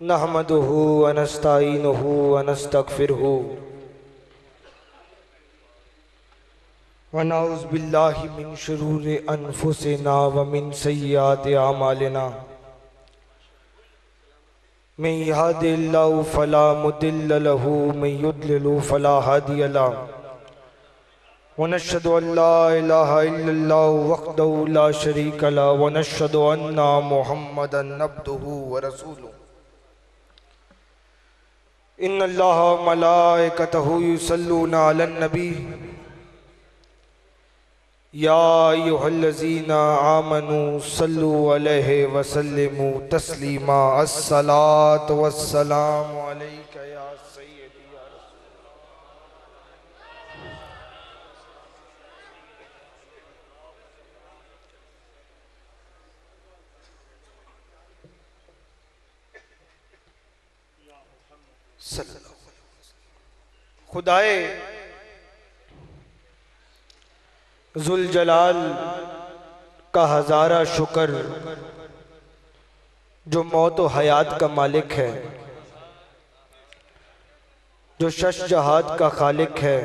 नहमदुहु व नस्तईनुहु व नस्तगफिरुहु व नऊज़ु बिल्लाहि मिन शुरूरि अनफुसिना व मिन सय्यिआति अमालिना। मन यहदिल्लाहु फला मुदिल्ल लहु व मन युद्लिल फला हादिय लहु। व नशहदु अल्ला इलाहा इल्लल्लाहु वहदहु ला शरीका लहु व नशहदु अन्ना मुहम्मदन अब्दुहु व रसूलुहु। इन्नल्लाहा व मलाइकतहु युसल्लूना अलन नबी या अय्युहल्लज़ीना आमनू सल्लु अलैहि व सल्लिमू तस्लीमा। अस्सलातु वस्सलामु अलैका या सय्यदी या रसूल। खुदाए जुल जलाल का हजारा शुक्र जो मौत व हयात का मालिक है, जो शश जहाद का खालिक है,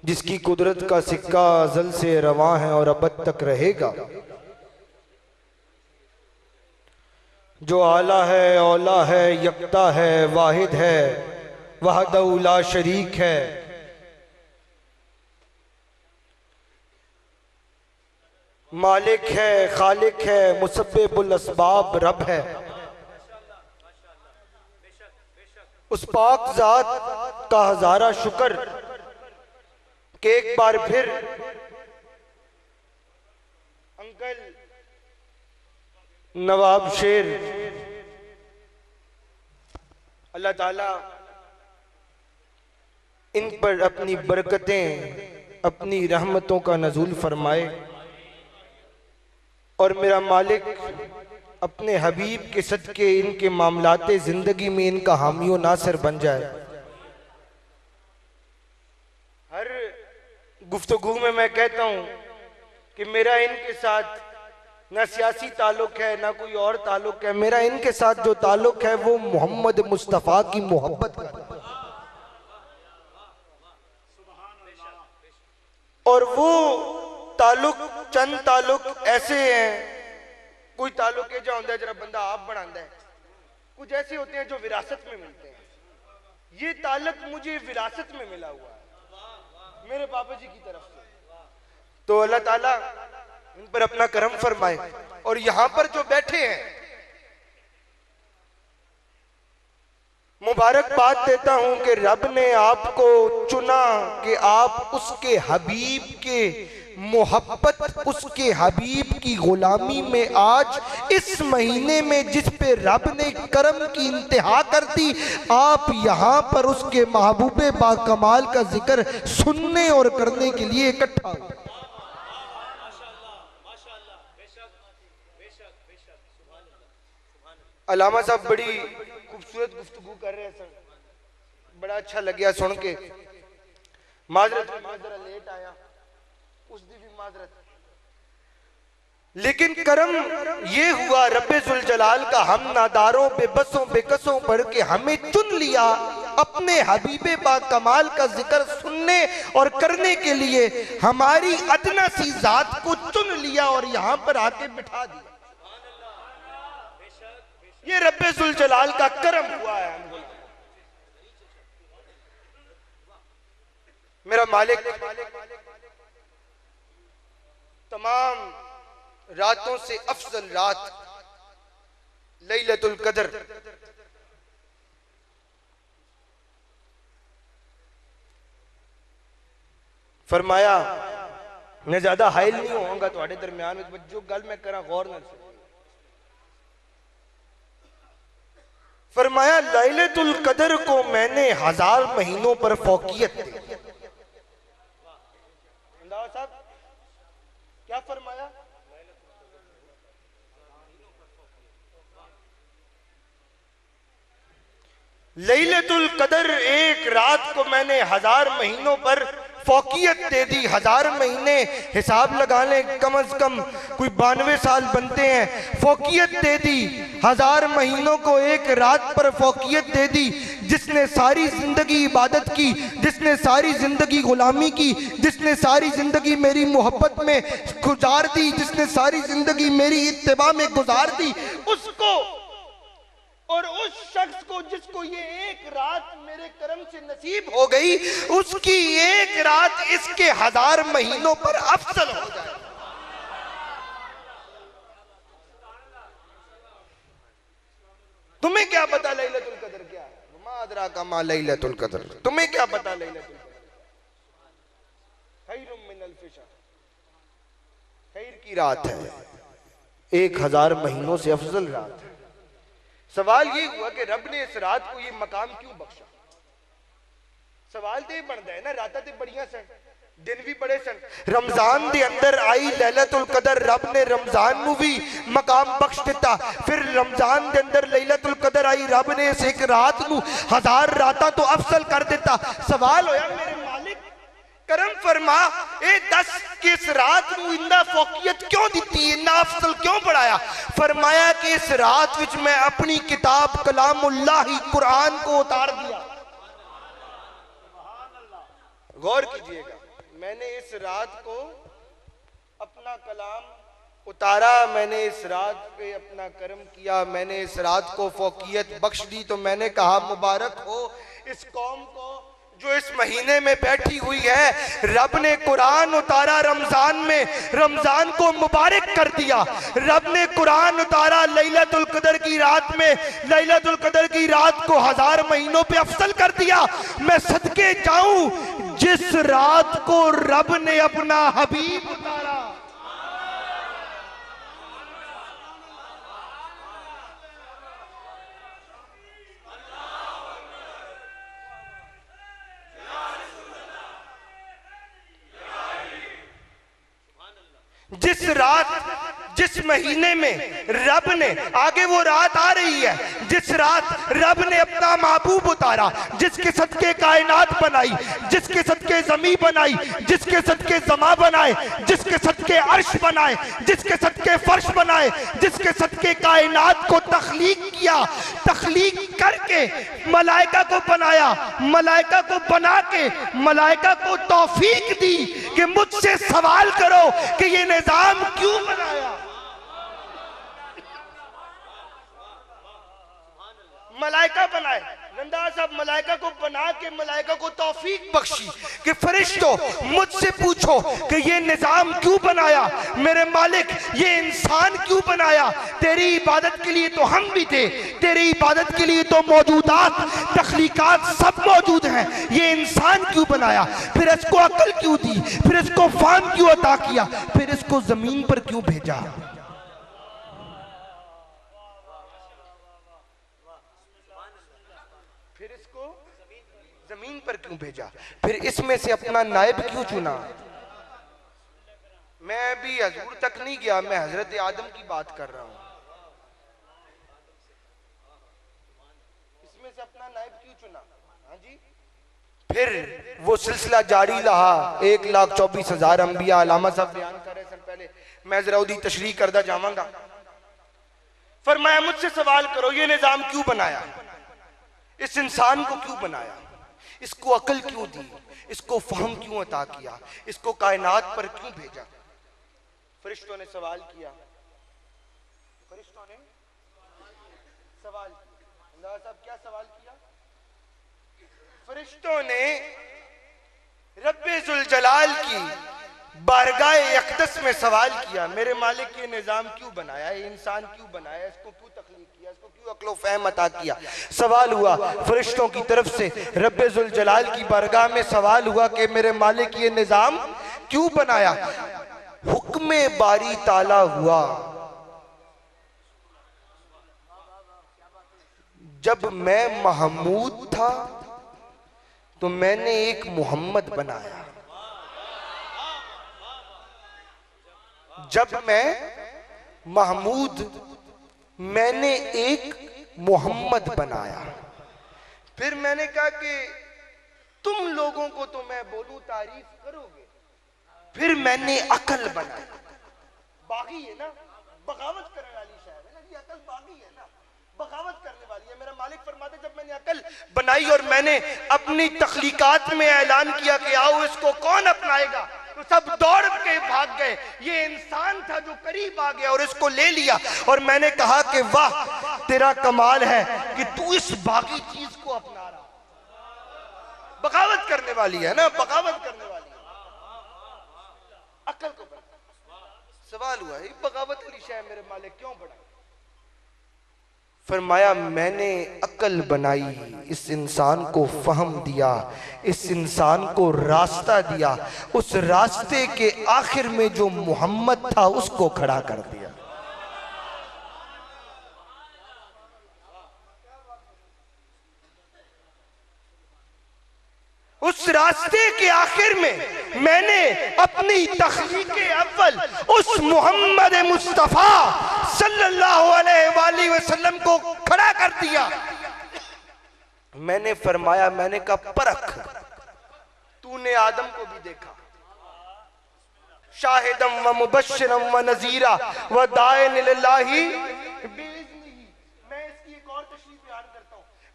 जिसकी कुदरत का सिक्का अज़ल से रवां है और अबद तक रहेगा, जो आला है, औला है, यकता है, वाहिद है, वहदहु ला शरीक है, मालिक है, खालिक है, मुसब्बिबुल अस्बाब रब है। उस पाक जात का हजारा शुक्र कि एक बार फिर अंकल नवाब शेर अल्लाह ताला इन पर अपनी बरकतें, अपनी रहमतों का नज़ूल फरमाए और मेरा मालिक अपने हबीब के सदके इनके मामलाते जिंदगी में इनका हामी व नासिर बन जाए। हर गुफ्तगू में मैं कहता हूं कि मेरा इनके साथ ना सियासी ताल्लुक है ना कोई और ताल्लुक है, मेरा इनके साथ जो ताल्लुक है वो मोहम्मद मुस्तफ़ा की मोहब्बत का। और वो ताल्लुक चंद ताल्लुक ऐसे हैं, कोई ताल्लुक जो होता है जरा बंदा आप बनाता है, कुछ ऐसे होते हैं जो विरासत में मिलते हैं। ये ताल्लुक मुझे विरासत में मिला हुआ है मेरे बाबा जी की तरफ से। तो अल्लाह ताला इन पर अपना करम फरमाए। और यहां पर जो बैठे हैं, मुबारकबाद देता हूं कि रब ने आपको चुना कि आप उसके हबीब के मोहब्बत, उसके हबीब की गुलामी में आज इस महीने में जिस पे रब ने करम की इंतहा कर दी, आप यहाँ पर उसके महबूबे बाकमाल का जिक्र सुनने और करने के लिए इकट्ठा। अलामा साहब बड़ी खूबसूरत गुफ्तगू कर रहे हैं सर, बड़ा अच्छा लगा सुन के। माजरत मैं जरा लेट आया, उस दिन भी माजरत, लेकिन करम ये हुआ रब्बे जुल जलाल का, हम नादारों बेबसों बेकसों पढ़ के हमें चुन लिया अपने हबीबे बा कमाल का जिक्र सुनने और करने के लिए। हमारी अदना सी जात को चुन लिया और यहां पर आके बिठा दिया। ये रब्बे जुल जलाल का करम हुआ है। मेरा मालिक तमाम रातों से अफजल रात लैलतुल कदर फरमाया। मैं ज्यादा हाइल नहीं होऊंगा थोड़े दरम्यान में, जो गल मैं करा गौर न से। फरमाया लैलतुल कदर को मैंने 1000 महीनों पर फौकियत दी। साहब क्या फरमाया? लैलतुल कदर एक रात को मैंने 1000 महीनों पर फौकियत दे दी। 1000 महीने हिसाब लगा लें, कम अज कम कोई 92 साल बनते हैं। फौकियत दे दी, 1000 महीनों को एक रात पर फौकियत दे दी। जिसने सारी जिंदगी इबादत की, जिसने सारी जिंदगी गुलामी की, जिसने सारी जिंदगी मेरी मोहब्बत में गुजार दी, जिसने सारी जिंदगी मेरी इत्तिबा में गुजार दी, उसको और उस शख्स को जिसको ये एक रात मेरे करम से नसीब हो गई, उसकी एक रात इसके 1000 महीनों पर अफजल हो जाए। तुम्हें क्या पता लैलतुल कदर क्या है? वमा अदराका मा लैलतुल कदर। तुम्हें क्या पता लैलतुल कदर? खैरुम मिन अल्फ शहर, खैर की रात है, 1000 महीनों से अफजल रात है। सवाल ये हुआ कि रब ने इस रात को ये मकाम क्यों बख्शा? सवाल तो ये बनता है ना, रात तो बड़िया सन, दिन भी बड़े सन। रमजान दे अंदर आई लैलतुल कदर, रब ने रमजान नू भी मकाम बख्श दिता। फिर रमजान दे अंदर लैलतुल कदर आई, रब ने इस एक रात नू 1000 रातां तो अफसल कर दिता। सवाल होया मेरे मालिक करम फरमा, ए 10 किस रात नू इंदा फौकियत क्यों दी, इन्ना अफसल क्यों बढ़ाया? फरमाया कि इस रात विच मैं अपनी किताब कलामुल्लाह कुरान को उतार दिया। गौर कीजिएगा, मैंने इस रात को अपना कलाम उतारा, मैंने इस रात पे अपना करम किया, मैंने इस रात को फौकियत बख्श दी। तो मैंने कहा मुबारक हो इस कौम को जो इस महीने में बैठी हुई है। रब ने कुरान उतारा रमजान में, रमजान को मुबारक कर दिया। रब ने कुरान उतारा लैलतुल कदर की रात में, लैलतुल कदर की रात को 1000 महीनों पे अफसल कर दिया। मैं सदके जाऊं जिस रात को रब ने अपना हबीब उतारा। जिस रात, जिस महीने में रब ने, आगे वो रात आ रही है, जिस रात रब ने अपना महबूब उतारा, जिसके सदके कायनात बनाई, जिसके सदके जमी बनाई, जिसके सदके जमा बनाए, जिसके सदके अर्श बनाए, जिसके सदके फर्श बनाए, जिसके सदके कायनात को तख्लीक किया, तख्लीक करके मलाइका को बनाया, मलाइका को बना के मलाइका को तौफीक दी कि मुझसे सवाल करो कि ये निजाम क्यों बनाया। मलाइका बनाए, रंदाज साहब मलाइका को बना के मलाइका को तौफीक बख्शी कि फरिश्तों मुझसे पूछो कि ये निजाम क्यों बनाया, मेरे मालिक ये इंसान क्यों बनाया। तेरी इबादत के लिए तो हम भी थे, तेरी इबादत के लिए तो मौजूदात तख्लीकात सब मौजूद हैं, ये इंसान क्यों बनाया, फिर इसको अकल क्यों दी, फिर इसको फाम क्यों अता किया, फिर इसको जमीन पर क्यों भेजा। जमीन पर क्यों भेजा, फिर इसमें से अपना नायब क्यों चुना। मैं अभी हजूर तक नहीं गया, मैं हजरत आदम की बात कर रहा हूं। इसमें से अपना नायब क्यों चुना। हाँ जी, फिर वो सिलसिला जारी रहा। 1,24,000 अंबिया, अलामा साहब बयान कर रहे थे पहले, मैं जरा उदी तशरीह करदा जावांगा। फरमाया मुझसे सवाल करो ये निजाम क्यों बनाया, इस इंसान को क्यों बनाया, इसको अकल क्यों दी, इसको फहम क्यों अता किया, इसको कायनात पर क्यों भेजा। फरिश्तों ने सवाल किया, फरिश्तों ने सवाल किया। अंदाज़ा साहब क्या सवाल किया। फरिश्तों ने रब्बे जुल जलाल की बारगाह अक़दस में सवाल किया, मेरे मालिक ये निजाम क्यों बनाया, ये इंसान क्यों बनाया, इसको क्यों तख्लीक किया, इसको क्यों अक्लो फहम अता किया। सवाल हुआ फरिश्तों की तरफ से, रब्बे जुल जलाल की बारगाह में सवाल हुआ कि मेरे मालिक ये निजाम क्यों बनाया। हुक्मे बारी ताला हुआ, जब मैं महमूद था तो मैंने एक मोहम्मद बनाया, जब मैं महमूद मैंने एक मोहम्मद बनाया। फिर मैंने कहा कि तुम लोगों को तो मैं बोलूं तारीफ करोगे। फिर मैंने अकल बनाई। बागी है ना, बगावत करने वाली शायर है ना, ये अकल बागी है ना, बगावत करने वाली है। मेरा मालिक फरमाते जब मैंने अकल बनाई और मैंने अपनी तख्लीकात में ऐलान किया कि आओ इसको कौन अपनाएगा, तो सब दौड़ के भाग गए। ये इंसान था जो करीब आ गया और इसको ले लिया। और मैंने कहा कि वाह तेरा कमाल है कि तू इस बागी चीज को अपना रहा। बगावत करने वाली है ना, बगावत करने वाली है। अकल को बना। सवाल हुआ ये बगावत वाली शय मेरे मालिक क्यों बढ़ा? फरमाया मैंने अकल बनाई, इस इंसान को फहम दिया, इस इंसान को रास्ता दिया, उस रास्ते के आखिर में जो मोहम्मद था उसको खड़ा कर दिया। उस रास्ते के आखिर में मैंने अपनी तख्लीक़े अव्वल उस मोहम्मद मुस्तफ़ा सल्लल्लाहु अलैहि वसल्लम को खड़ा कर दिया। मैंने फरमाया, मैंने कहा परख, तूने आदम को भी देखा, शाहिदम व मुबश्शिरम व नज़ीरा व दाइन इलल्लाहि।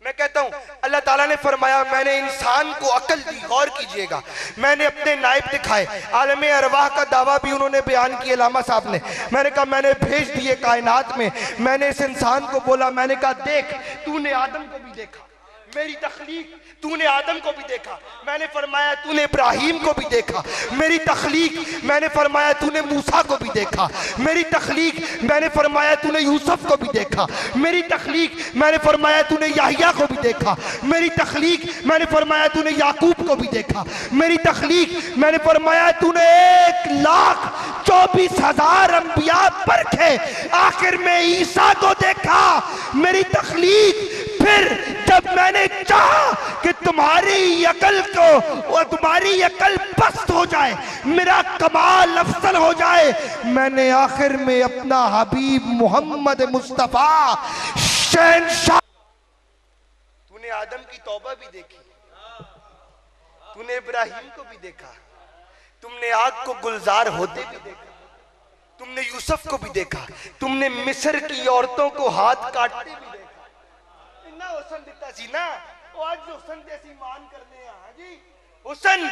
मैं कहता हूं अल्लाह ताला ने फरमाया मैंने इंसान को अकल दी। गौर कीजिएगा, मैंने अपने नाइब दिखाए, आलम अरवाह का दावा भी उन्होंने बयान किया लामा साहब ने। मैंने कहा मैंने भेज दिए कायनात में। मैंने इस इंसान को बोला, मैंने कहा देख तूने आदम को भी देखा, मेरी तख्लीक तूने आदम को भी देखा। मैंने फरमाया तूने इब्राहीम को भी देखा, मेरी तख्लीक। मैंने फरमाया तूने मूसा को भी देखा, मेरी तख्लीक। मैंने फरमाया तूने यूसुफ को भी देखा, मेरी तख्लीक। मैंने फरमाया तूने याहिया को भी देखा, मेरी तख्लीक। मैंने फरमाया तूने याकूब को भी देखा, मेरी तख्लीक। मैंने फरमाया तूने 1,24,000 अंबिया परखे, आखिर में ईसा को देखा, मेरी तख्लीक। फिर जब मैंने चाहा कि तुम्हारी अकल को और तुम्हारी अकल पस्त हो जाए, मेरा कमाल अफसल हो जाए, मैंने आखिर में अपना हबीब मोहम्मद मुस्तफा शहंशाह। तूने आदम की तौबा भी देखी, तूने इब्राहिम को भी देखा, तुमने आग को गुलजार होते भी देखा, तुमने यूसुफ को भी देखा, तुमने मिस्र की औरतों को हाथ काटते भी देखा। इन्ना हुसन दिता सी ना, वो आज हुसन जैसी मान करने हैं जी। हुसन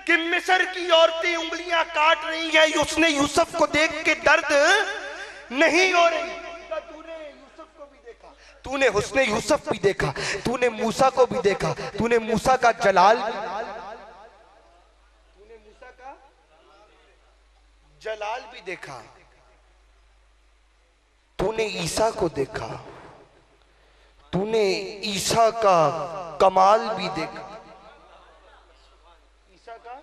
कि मिस्र की औरतें उंगलियां काट रही हैं, उसने यूसुफ को देख के दर्द नहीं हो रही। तूने यूसुफ को भी देखा, तूने हुस्ने यूसुफ भी देखा, तूने मूसा को भी देखा, तूने मूसा का जलाल, तूने मूसा का जलाल भी देखा, तूने ईसा को देखा, तूने ईसा का कमाल भी देखा, ईसा का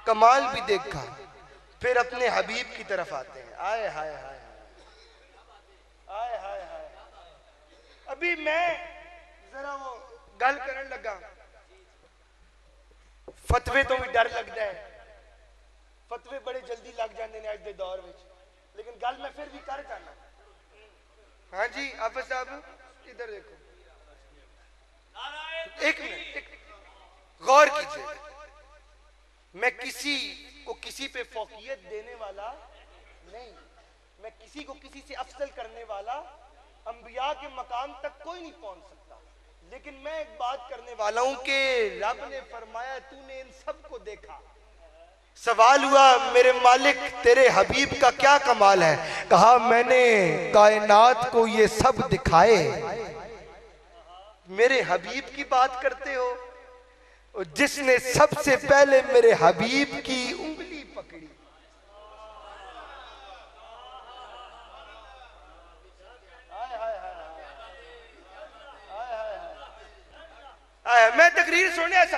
कमाल भी देखा। फिर अपने हबीब की तरफ आते हैं। आए हाय हाय आए हाय हाय। अभी मैं जरा वो गल करने लगा, फतवे तो भी डर लगता है, फतवे बड़े जल्दी लग जाते हैं आज के दौर में, लेकिन गल मैं फिर भी कर जाना। हाँ जी हाफिज साहब इधर देखो, एक मिनट गौर कीजिए। मैं किसी को किसी पे फौकियत देने वाला नहीं, मैं किसी को किसी से अफसल करने वाला, अंबिया के मकाम तक कोई नहीं पहुंच सकता, लेकिन मैं एक बात करने वाला हूं कि रब ने फरमाया तूने इन सब को देखा। सवाल हुआ मेरे मालिक तेरे हबीब का क्या कमाल है? कहा मैंने कायनात को ये सब दिखाए। मेरे हबीब की बात करते हो, जिसने सबसे पहले मेरे हबीब की उंगली पकड़ी। मैं तकरीर सुने ऐसा,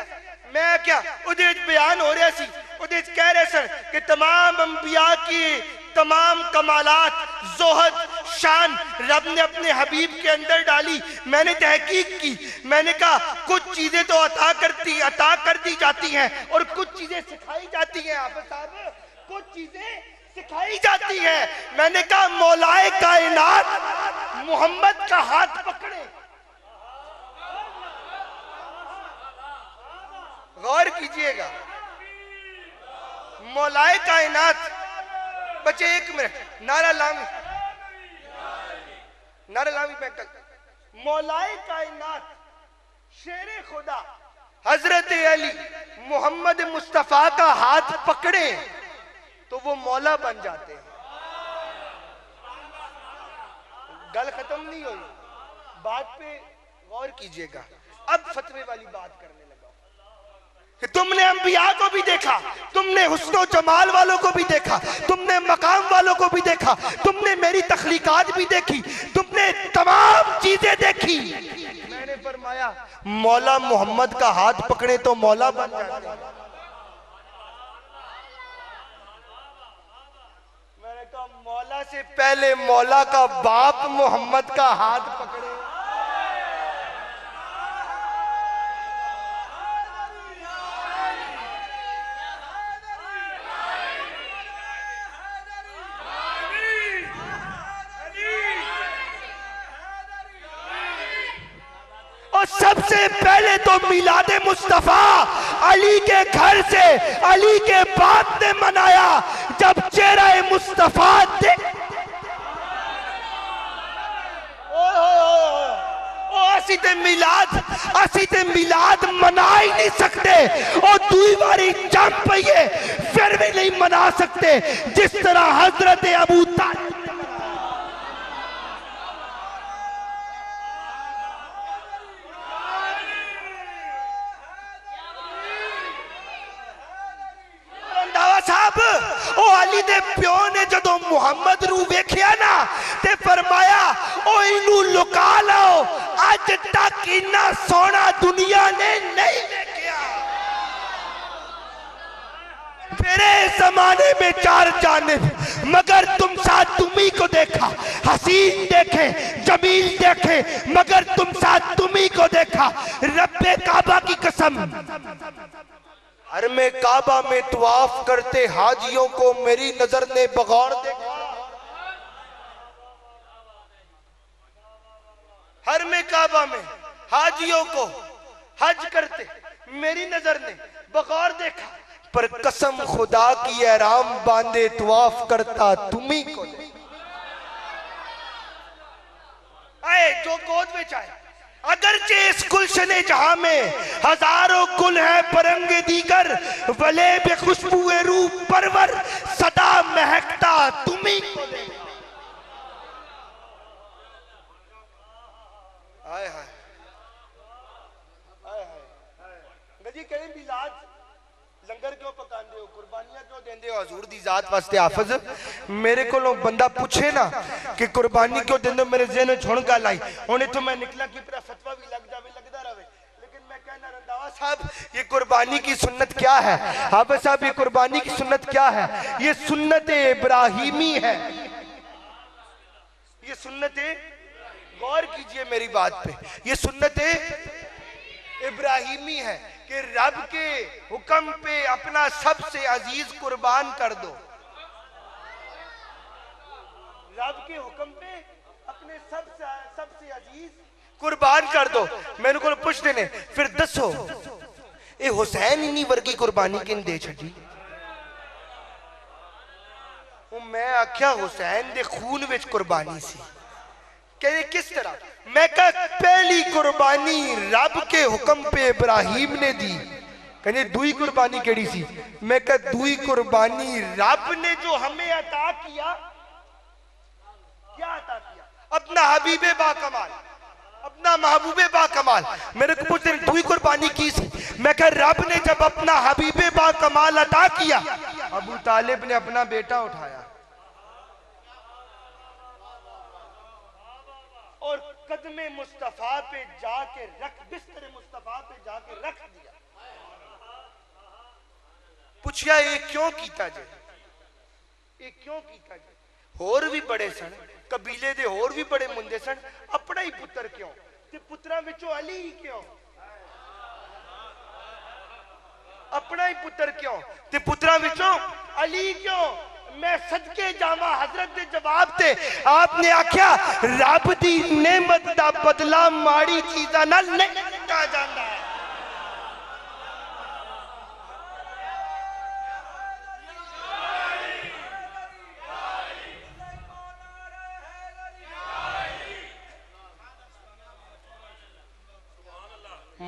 मैं क्या उदे बयान हो रहा सी, उदे कह रहे सन कि तमाम अंबिया की तमाम कमालात, जोहद, शान रब ने अपने हबीब के अंदर डाली। मैंने तहकीक की, मैंने कहा कुछ चीजें तो अता कर दी जाती हैं और कुछ चीजें सिखाई जाती हैं। हाफिज साहब कुछ चीजें सिखाई जाती हैं। मैंने कहा मौलाए कायनात मोहम्मद का हाथ पकड़े, गौर कीजिएगा, मौलाए कायनात, बच्चे एक मिनट, नारा लामी मौलाए कायनात शेरे खुदा हजरत अली मोहम्मद मुस्तफा का हाथ पकड़े तो वो मौला बन जाते हैं। गल खत्म नहीं हुई, बात पे गौर कीजिएगा। अब फतवे वाली बात करने लगा कि तुमने अंबिया को भी देखा, तुमने हुस्नो जमाल वालों को भी देखा, तुमने मकाम वालों को भी देखा, तुमने मेरी तख्लीकात भी देखी, तुमने तमाम चीजें देखी। मैंने फरमाया मौला मोहम्मद का हाथ पकड़े तो मौला बन जाते हैं। मैंने कहा मौला से पहले मौला का बाप मोहम्मद का हाथ पकड़े। सबसे पहले तो मिलादे मुस्तफा अली के घर से अली के बाप ने मनाया। जब चेहरा मुस्तफा देख असी ते मिलाद मना ही नहीं सकते और दुई बारी जम पइए फिर भी नहीं मना सकते जिस तरह हजरत अबू तालिब। ओ अली दे प्यो ने जदों मुहम्मद नू वेखिया ना ते फरमाया ओ इनू लुका लो, अज तक इन्ना सोना दुनिया ने नहीं देखिया। मेरे जमाने में चार जानिब मगर तुम साथ तुम्ही को देखा, हसीन देखे जमील देखे मगर तुम साथ तुम्ही को देखा। रब्बे काबा की कसम, हर में काबा में तवाफ करते हाजियों को मेरी नजर ने बगौर देखा। हर में काबा में हाजियों को हज करते मेरी नजर ने बगौर देखा, पर कसम खुदा की एहराम बांधे तवाफ करता तुम्ही को देखा। आए जो गोद में चाहे, अगरचे इस गुलशने जहां में हजारों गुल है परंगे दीगर, वले बेखुशबुए रूह परवर सदा महकता तुम्ही को देखा। हाय हाय हाय हाय गजी कहीं मिलाद लंगर क्यों पकांदे हो, कुर्बानियां क्यों देंदे हो हजूर दी जात वास्ते। हाफिज मेरे को बंदा पूछे ना कि कुर्बानी क्यों देंदे हो, मेरे ज़हन में छुण गल आई। हुण इत्थों मैं निकला कि पूरा फतवा भी लग जावे, लगदा रहे, लेकिन मैं कहना रंधावा साहब ये कुर्बानी की सुन्नत क्या है। हाफिज साहब ये कुर्बानी की सुन्नत क्या है? ये सुन्नत इब्राहिमी है। ये सुन्नत, गौर कीजिए मेरी बात पे, ये सुन्नत इब्राहिमी है कि रब के हुक्म पे अपना सबसे अजीज कुर्बान कर दो। रब के हुक्म पे अपने सबसे अजीज कुर्बान कर दो। मैंने को पूछते ने फिर दसो ये हुसैन इन्नी वर्गी कुर्बानी किन दे छड़ी। मैं आख्या हुसैन दे खून विच कुर्बानी सी। कहते किस तरह? मैं कहा पहली कुर्बानी रब के हुक्म पे इब्राहिम ने दी। कहते दुई कुर्बानी केड़ी सी? मैं कहा दुई कुर्बानी रब ने जो हमें अता किया, क्या अता किया? अपना हबीबे बाकमाल, अपना महबूबे बाकमाल। मेरे को पूछते दुई कुर्बानी की सी? मैं कहा रब ने जब अपना हबीबे बाकमाल अता किया, अबू तालिब ने अपना बेटा उठाया और कदमे मुस्तफा पे जाके रख, बिस्तर मुस्तफा पे जाके रख दिया। पूछया ये क्यों कीता जे? ये क्यों कीता जे? होर भी बड़े सन, कबीले दे होर भी बड़े मुंडे सन, अपना ही पुत्र क्यों? ते पुत्रा विचों अली ही क्यों? अपना ही पुत्र क्यों ते पुत्रा विचों अली क्यों? मैं सदके जावा हजरत दे जवाब ते आपने आख्या रब दी नेमत दा बदला माड़ी चीज़ां नाल नहीं लिया जांदा।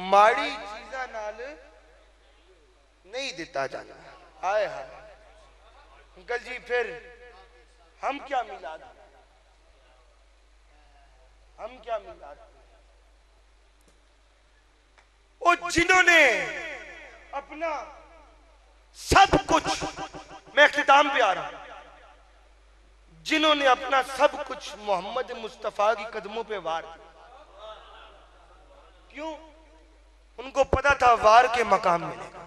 माड़ी चीजा नाल नहीं दिता जाता। आए हाय अंकल जी, फिर हम क्या मिलाद, हम क्या मिलाद। वो जिन्होंने अपना सब कुछ, मैं इख्तिताम पे आ रहा हूं, जिन्होंने अपना सब कुछ मोहम्मद मुस्तफा की कदमों पे वार किया। क्यों? उनको पता था वार के मकाम मिलेगा।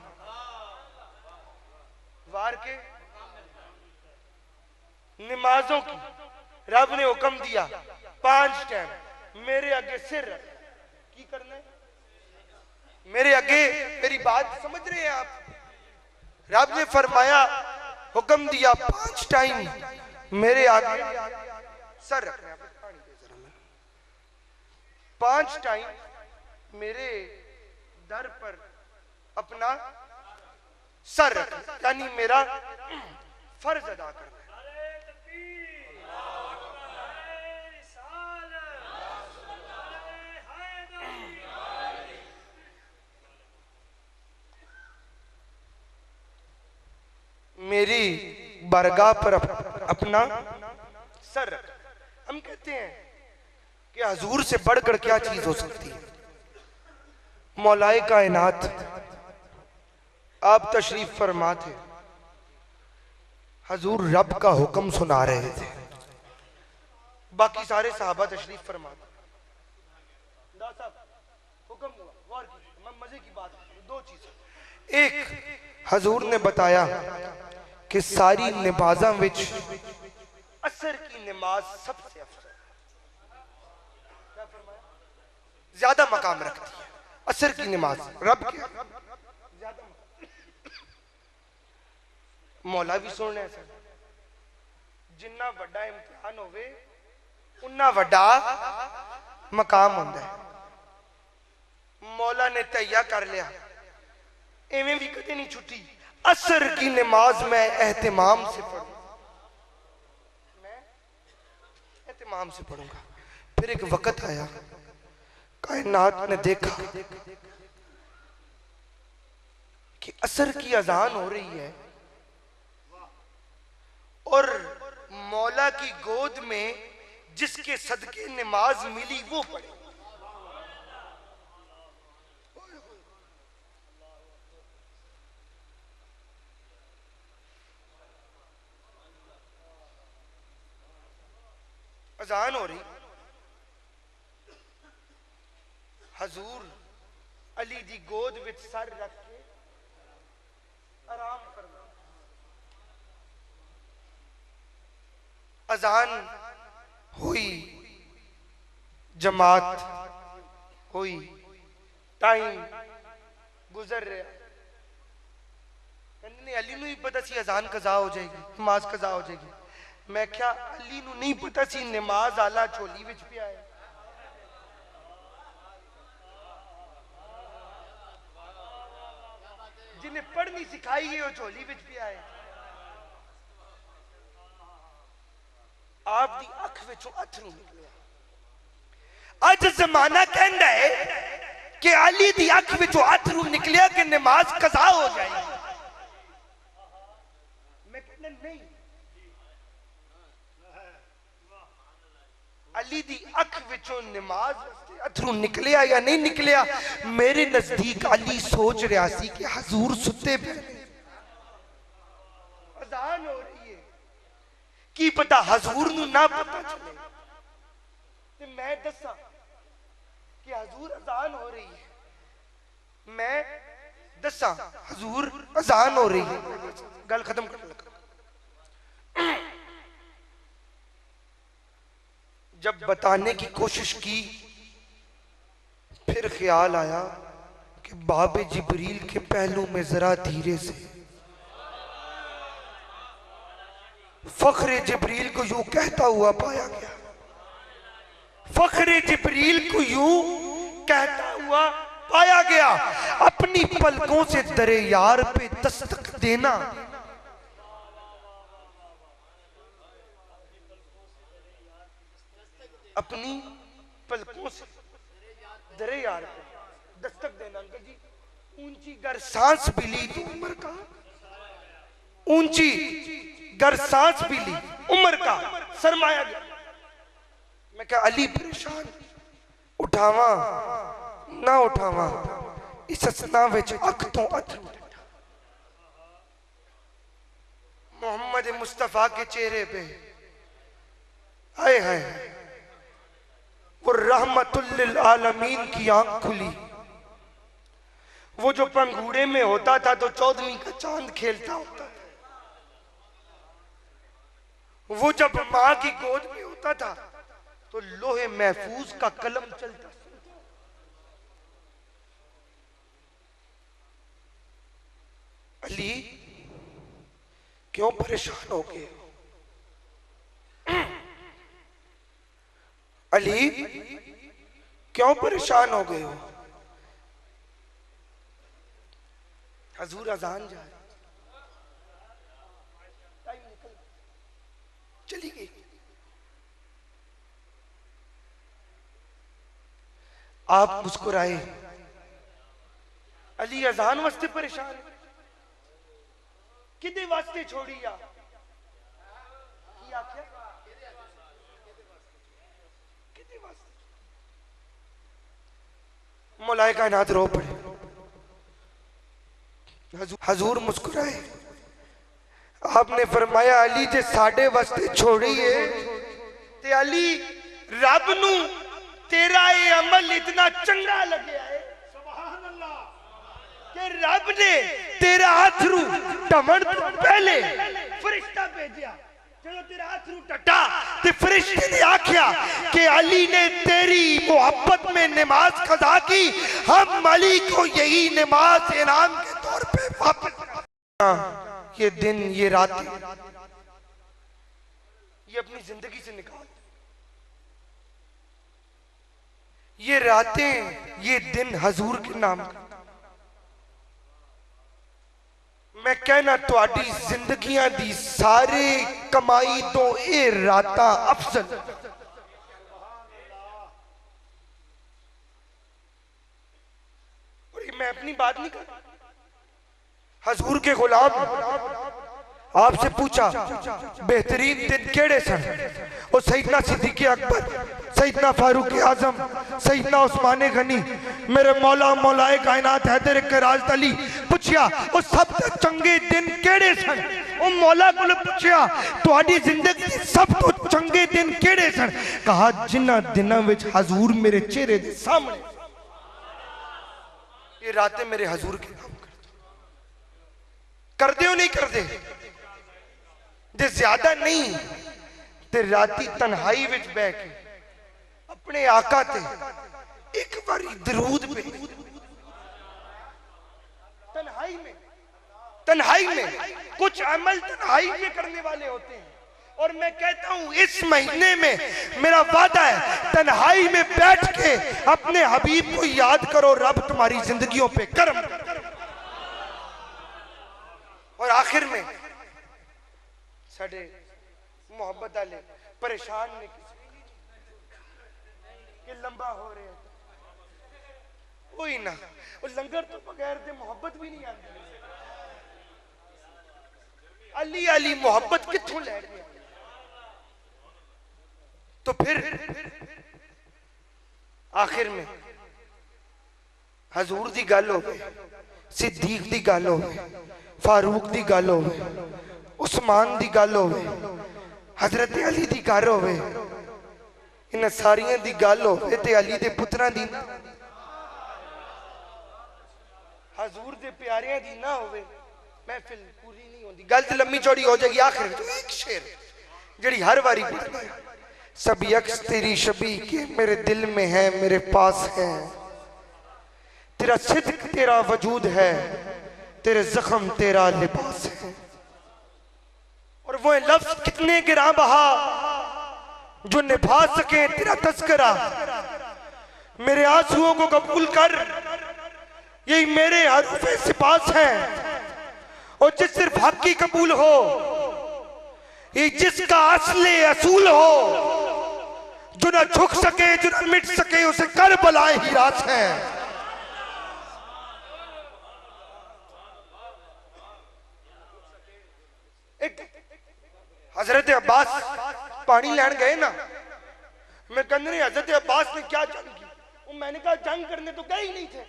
वार के नमाजों की रब ने हुक्म दिया 5 टाइम मेरे आगे सिर रख। की करना है मेरे आगे? मेरी बात समझ रहे हैं आप? रब ने फरमाया, हुक्म दिया 5 टाइम मेरे आगे सर रखना है। 5 टाइम मेरे दर पर अपना सर रखना, यानी मेरा फर्ज अदा करना। मेरी बरगाह पर अपना सर रख। हम कहते हैं कि हजूर से बढ़कर क्या चीज हो सकती है। मौलाए कायनात आप तशरीफ फरमा थे, हजूर रब का हुक्म सुना रहे थे, बाकी सारे सहाबा तशरीफ फरमा थे। हुक्म हुआ, मजे की बात, 2 चीज। एक, हजूर ने बताया कि सारी नमाज़ां विच असर की नमाज सबसे अफजल, क्या फरमाया? ज्यादा मकाम रखती है असर की नमाज, रब के ज्यादा। मौला भी सुनने से जिन्ना वड्डा इम्तिहान होवे उन्ना वड्डा मकाम होंदा है। मौला ने तैया कर लिया, एवें भी कदे नहीं छुट्टी। असर की नमाज मैं एहतिमाम से पढ़ूं, मैं एहतिमाम से पढ़ूंगा। फिर एक वक्त आया, कायनात ने देखा कि असर की अजान हो रही है और मौला की गोद में जिसके सदके नमाज मिली वो पढ़े। अजान हो रही, हजूर अली दी गोद विच सर रख के आराम करना। अजान हुई, जमात हुई, टाइम गुजर रहा। कहने अली नूं ही पता सी अजान कजा हो जाएगी, नमाज कजा हो जाएगी। मैं क्या अली नूं नहीं पता सी नमाज आला झोली विच पिया है। जिन्हें पढ़नी सिखाई है वो झोली विच पिया है। आप दी अख विचों अथरू निकलिया। अज जमाना कहंदा है कि अली दी अख विचों अथरू निकलिया कि नमाज कजा हो जाएगी। मैं कहना नहीं, अली दी अख विचों नमाज अथरू निकलिया या नहीं निकलिया, मेरे नजदीक अली सोच रहा सी कि हजूर सुते पे, अजान हो रही है, की पता हजूर नूं ना पता चले ते मैं दसा कि हजूर अजान हो रही है। मैं दसा हजूर अजान हो रही है, गल खत्म कर लगा। जब बताने की कोशिश की, फिर ख्याल आया कि बाबे जिब्रील के पहलू में जरा धीरे से। फख्रे जिब्रील को यूं कहता हुआ पाया गया, फख्रे जिब्रील को यूं कहता हुआ पाया गया, अपनी पलकों से दरे यार पे दस्तक देना। अपनी पलकों से दरे यार पे दस्तक देना अंकल जी। ऊंची गर सांस भी ली तो उम्र का, ऊंची गर सांस भी ली उम्र का सरमाया गया। मैं क्या अली परेशान, उठावा ना उठावा, इस असना विच अख तो अथरू मोहम्मद मुस्तफा के चेहरे पे आए हाय वो रहमतुल लिल आलमीन की आंख खुली। वो जो पंगूड़े में होता था तो 14वीं का चांद खेलता होता था, वो जब मां की गोद में होता था तो लोहे महफूज का कलम चलता। अली क्यों परेशान हो गए? अली क्यों परेशान हो गए हो? हजूर अजान जा रही, टाइम निकल चली गई। आप मुस्कुराए। अली अजान वास्ते परेशान, किदे वास्ते छोड़ी या किदे वास्ते? मौलाए कायनात रो पड़े। हजूर मुस्कुराए। आपने फरमाया अली जे साडे वास्ते छोड़ी है ते अली रब नू तेरा ये अमल इतना चंगा लगे है कि रब ने तेरा अथरू टमण तो पहले फरिश्ता भेजा। चलो तेरा अथरू टटा ते फरिश्ते ने आख्या कि अली ने तेरी मोहब्बत में नमाज कज़ा की, हम अली को यही नमाज इनाम के तौर पे वापस। ये दिन ये रात ये अपनी जिंदगी से निकाल, ये रातें ये दिन हजूर के नाम। मैं कहना तुहाडी जिंदगियां दी सारे कमाई तो ये राता अफजल। और ये मैं अपनी बात नहीं कर, हजूर के गुलाम आपसे पूछा बेहतरीन दिन केड़े सन? और सईदना सिद्दीक़ अकबर, सईदना फारूक आजम, सईदना उस्मान गनी, मेरे मौला मौलाए कायनात हैदर कराज अली पूछया और सब चंगे दिन केड़े सन? और मौला को पूछया तुहाडी जिंदगी सब तो चंगे दिन केड़े सन? कहा जिन्हां दिनां विच हजूर मेरे चेहरे दे सामने, ये रातें मेरे हजूर के नाम कर दे हो नहीं कर दे जे ज्यादा नहीं ते राती तन्हाई विच बैठ के अपने आका ते एक बारी दरूद पे तन्हाई में कुछ अमल तन्हाई में करने वाले होते हैं। और मैं कहता हूं इस महीने में मेरा वादा है तन्हाई में बैठ के अपने हबीब को याद करो, रब तुम्हारी जिंदगियों पे करम। और आखिर में साडे मोहब्बत वाले परेशान ने कि लंबा हो रहे हैं, कोई ना वो लंगर तो बगैर दे मोहब्बत भी नहीं आती। अली अली मोहब्बत कित्थों लै रहे? तो फिर आखिर में हजूर दी गल हो, सिद्दीक दी गल हो, फारूक दी गल हो, उस्मान दी गल हो, हजरत अली दी गल हो, इन सारियां दी गल हो ते अली दे पुत्रां दी हजूर दे प्यारियां दी ना होवे महफिल पूरी नहीं होती। गल तो लम्मी चौड़ी हो जाएगी। आखिर में एक शेर जड़ी हर बारी सभी अक्स तेरी शबी के मेरे दिल में है, मेरे पास है, तेरा सिद्क तेरा वजूद है, तेरे जख्म तेरा लिबास है। और वो लफ्ज कितने गिरा बहा जो निभा सके तेरा तस्करा, मेरे आंसुओं को कबूल कर, यही मेरे हरूफे सिपास है। और जिस सिर्फ हक की कबूल हो, ये जिसका असले असूल हो, जो ना झुक सके जो ना मिट सके उसे कर बलाए ही रास है। हजरत अब्बास पानी लैन गए ना, मैं कहने नहीं हजरत अब्बास ने क्या जंग की। मैंने कहा जंग करने तो गए ही नहीं थे।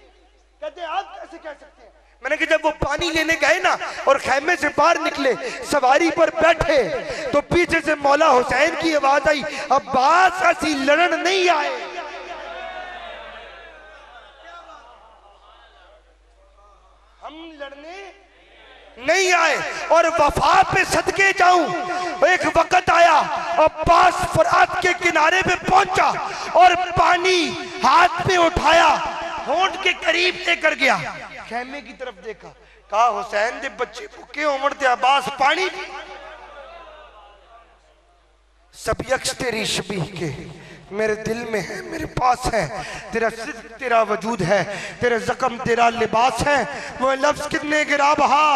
कहते आप कैसे कह सकते हैं। मैंने कहा जब वो पानी लेने गए ना और खैमे से बाहर निकले, सवारी पर बैठे, तो पीछे से मौला हुसैन की आवाज आई, अब्बास असी लड़न नहीं आए। हम लड़ने नहीं आए। और वफा पे सदके जाऊं, एक वक्त आया अब्बास फरात के किनारे पे पहुंचा और पानी हाथ में उठाया, होंठ के करीब लेकर गया, खेमे की तरफ देखा, कहा हुसैन दे बच्चे भूखे उमड़ ते अब्बास पानी पी। सब यक्ष तेरी शबीह के मेरे दिल में है, मेरे पास है, तेरा सिद्क तेरा वजूद है, तेरे जख्म तेरा लिबास है। वो लफ्ज कितने गिरा बहा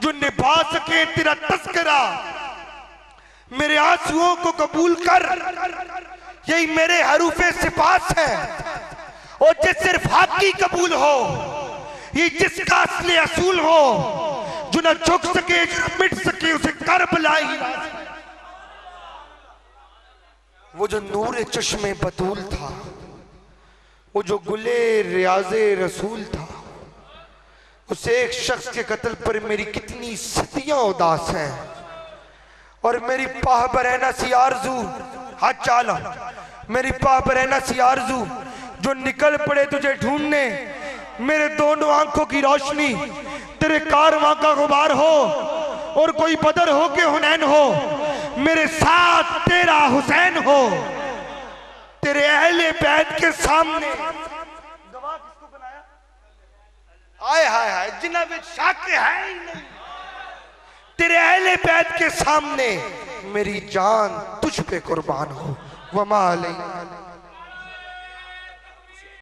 जो निभा सके तेरा तस्करा, मेरे आंसुओं को कबूल कर, यही मेरे हरूफे सिपास है। और जिस सिर्फ हक की कबूल हो, ये जिसका असली असूल हो, जो न झुक सके जो न मिट सके उसे करबला ही। वो जो नूर चश्मे बतूल था, वो जो गुले रियाजे रसूल था, उस एक शख्स के कत्ल पर मेरी कितनी सदियां उदास हैं। और मेरी पाह बरहना सी आरज़ू, हाथ चाला, मेरी पाह बरहना सी आरज़ू जो निकल पड़े तुझे ढूंढने, मेरे दोनों आंखों की रोशनी तेरे कारवां का गुबार हो। और कोई बदर हो के हुनैन हो, मेरे साथ तेरा हुसैन हो, तेरे अहले बैत के सामने। गवाह किसको बनाया? आए हाय हाय, जिन्ना में शक है ही नहीं। तेरे अहले बैत के सामने मेरी जान तुझ पे कुर्बान हो। वमा अलैना।